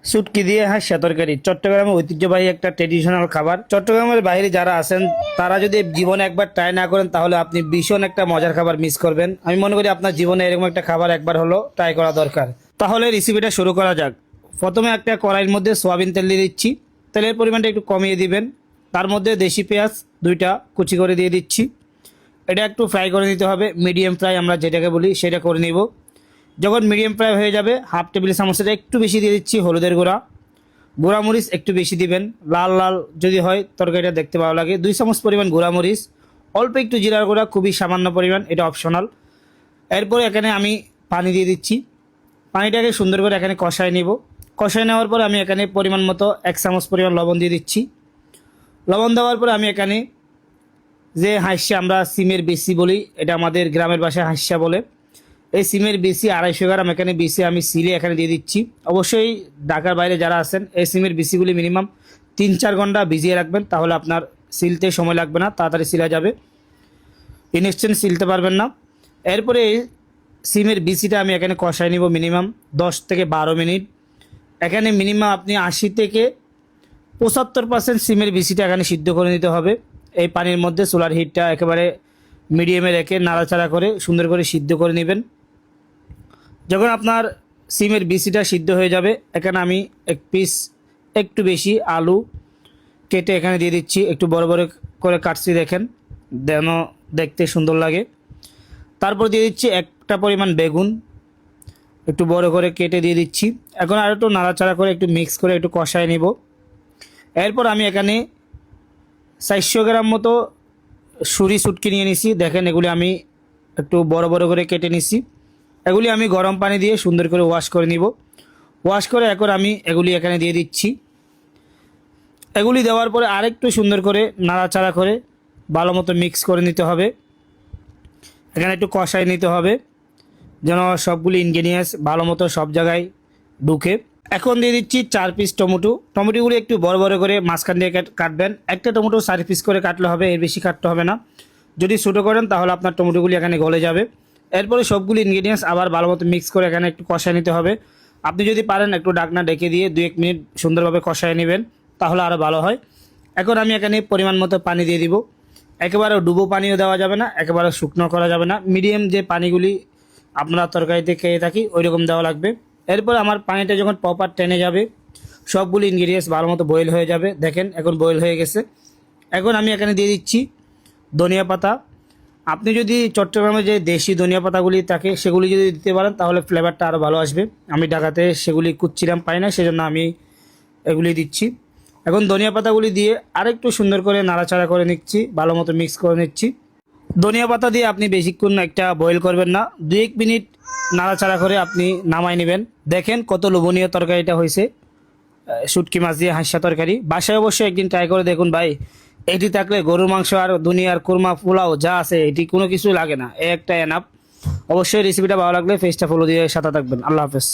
শুটকি দিয়ে হাঁসা তরকারি চট্টগ্রামের ঐতিহ্যবাহী একটা ট্রেডিশনাল খাবার। চট্টগ্রামের বাইরে যারা আছেন তারা যদি জীবনে একবার ট্রাই না করেন তাহলে আপনি ভীষণ একটা মজার খাবার মিস করবেন। আমি মনে করি আপনার জীবনে এরকম একটা খাবার একবার হলো ট্রাই করা দরকার। তাহলে রেসিপিটা শুরু করা যাক। প্রথমে একটা কড়াইয়ের মধ্যে সয়াবিন তেল দিয়ে দিচ্ছি। তেলের পরিমাণটা একটু কমিয়ে দিবেন। তার মধ্যে দেশি পেঁয়াজ দুইটা কুচি করে দিয়ে দিচ্ছি। এটা একটু ফ্রাই করে নিতে হবে, মিডিয়াম ফ্রাই আমরা যেটাকে বলি সেটা করে নিব। যখন মিডিয়াম ফ্রাই হয়ে যাবে হাফ টেবিল চামচের একটু বেশি দিয়ে দিচ্ছি হলুদের গুঁড়া। গুঁড়ামরিচ একটু বেশি দিবেন, লাল লাল যদি হয় তরকারিটা দেখতে ভালো লাগে। 2 চামচ পরিমাণ গুঁড়ামরিচ, অল্প একটু জিরার গুঁড়া, খুবই সামান্য পরিমাণ, এটা অপশনাল। এরপরে এখানে আমি পানি দিয়ে দিচ্ছি। পানিটাকে সুন্দর করে এখানে কষায় নিব। কষায় নেওয়ার পর আমি এখানে পরিমাণ মতো 1 চামচ পরিমাণ লবণ দিয়ে দিচ্ছি। লবণ দেওয়ার পরে আমি এখানে যে হাঁসা আমরা সিমের বেশি বলি, এটা আমাদের গ্রামের ভাষায় হাঁসা বলে, এই সিমের বেশি 250 গ্রাম এখানে বেশি আমি সিলে এখানে দিয়ে দিচ্ছি। অবশ্যই ঢাকার বাইরে যারা আছেন এই সিমের বেশিগুলি মিনিমাম 3-4 ঘন্টা ভিজিয়ে রাখবেন, তাহলে আপনার সিলতে সময় লাগবে না, তাড়াতাড়ি সিলা যাবে, ইনস্ট্যান্ট সিলতে পারবেন না। এরপরে এই সিমের বিসিটা আমি এখানে কষাই নিব মিনিমাম 10 থেকে 12 মিনিট। এখানে মিনিমাম আপনি 80 থেকে 75% সিমের বিসিটা এখানে সিদ্ধ করে নিতে হবে। এই পানির মধ্যে চুলার হিটটা একেবারে মিডিয়ামে রেখে নাড়াচাড়া করে সুন্দর করে সিদ্ধ করে নেবেন। যখন আপনার সিমের বিসিটা সিদ্ধ হয়ে যাবে এখানে আমি এক পিস একটু বেশি আলু কেটে এখানে দিয়ে দিচ্ছি। একটু বড় বড় করে কাটছি, দেখেন যেন দেখতে সুন্দর লাগে। তারপর দিয়ে দিচ্ছি একটা পরিমাণ বেগুন, একটু বড় করে কেটে দিয়ে দিচ্ছি। এখন আর একটু নাড়াচাড়া করে একটু মিক্স করে একটু কষায় নিব। এরপর আমি এখানে 400 গ্রাম মতো সুরি শুটকি নিয়ে নিছি। দেখেন এগুলি আমি একটু বড় বড় করে কেটে নিছি। এগুলি আমি গরম পানি দিয়ে সুন্দর করে ওয়াশ করে নিব। ওয়াশ করে এখন আমি এগুলি এখানে দিয়ে দিচ্ছি। এগুলি দেওয়ার পরে আরেকটু সুন্দর করে নাড়াচাড়া করে ভালো মতো মিক্স করে নিতে হবে। এখানে একটু কষাই নিতে হবে যেন সবগুলি ইনগ্রেডিয়েন্টস ভালো মতো সব জায়গায় ঢুকে। এখন দিয়ে দিচ্ছি 4 পিস টমেটো। টমেটোগুলি একটু বড় বড় করে মাঝখান দিয়ে কাটবেন। একটা টমেটো 4 পিস করে কাটলে হবে, এর বেশি কাটতে হবে না। যদি ছোটো করেন তাহলে আপনার টমেটোগুলি এখানে গলে যাবে। এরপরে সবগুলি ইনগ্রেডিয়েন্টস আবার ভালো মতো মিক্স করে এখানে একটু কষায় নিতে হবে। আপনি যদি পারেন একটু ঢাকনা ডেকে দিয়ে 2-1 মিনিট সুন্দরভাবে কষায় নেবেন, তাহলে আরও ভালো হয়। এখন আমি এখানে পরিমাণ মতো পানি দিয়ে দিব। একেবারে ডুবো পানিও দেওয়া যাবে না, একেবারে শুকনো করা যাবে না, মিডিয়াম যে পানিগুলি আমরা তরকারিতে খেয়ে থাকি ওই রকম দেওয়া লাগবে। এরপর আমার পানিটা যখন প্রপার টেনে যাবে সবগুলি ইনগ্রেডিয়েন্টস ভালো মতো বয়েল হয়ে যাবে। দেখেন এখন বয়েল হয়ে গেছে। এখন আমি এখানে দিয়ে দিচ্ছি ধনিয়া পাতা। আপনি যদি চট্টগ্রামে যে দেশি ধনিয়া পাতাগুলি থাকে সেগুলি যদি দিতে পারেন তাহলে ফ্লেভারটা আরও ভালো আসবে। আমি ঢাকাতে সেগুলি কুচ্ছিলাম পাই না, সেজন্য আমি এগুলি দিচ্ছি। এখন ধনিয়া পাতাগুলি দিয়ে আরেকটু সুন্দর করে নাড়াচাড়া করে নিচ্ছি, ভালো মতো মিক্স করে নিচ্ছি। ধনিয়া পাতা দিয়ে আপনি বেশিক্ষণ একটা বয়েল করবেন না, 2-1 মিনিট নাড়াচাড়া করে আপনি নামাই নেবেন। দেখেন কত লোভনীয় তরকারিটা হয়েছে, শুটকি মাছ দিয়ে হাঁসা তরকারি। বাসায় অবশ্যই একদিন ট্রাই করে দেখুন ভাই। এটি থাকলে গরুর মাংস আর দুনিয়ার কুরমা পোলাও যা আছে এটি কোনো কিছু লাগে না, একটা এনাফ। অবশ্যই রেসিপিটা ভালো লাগলে পেজটা ফলো দিয়ে সাথে থাকবেন। আল্লাহ হাফেজ।